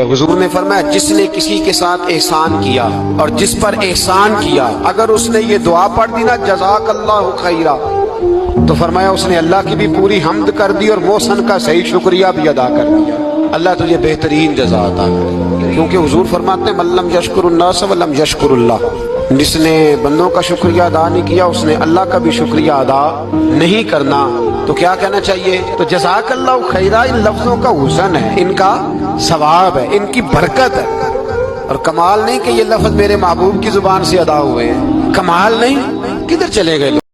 हुजूर ने फरमाया, जिसने किसी के साथ एहसान किया और जिस पर एहसान किया, अगर उसने ये दुआ पढ़ दी ना, जज़ाकल्लाहु खैरा, तो फरमाया उसने अल्लाह की भी पूरी हमद कर दी और मोहसन का सही शुक्रिया भी अदा कर दिया। अल्लाह तुझे बेहतरीन जज़ा अता करे, क्योंकि हुजूर फरमाते हैं, मल्लम यशकुरुन्नास वलम यशकुरुल्लाह, जिसने बंदों का शुक्रिया अदा नहीं किया उसने अल्लाह का भी शुक्रिया अदा नहीं करना। तो क्या कहना चाहिए? तो जज़ाकल्लाहु खैरा इन लफ्जों का हुस्न है, इनका सवाब है, इनकी बरकत है। और कमाल नहीं कि ये लफ्ज मेरे महबूब की जुबान से अदा हुए हैं, कमाल नहीं, किधर चले गए लोग।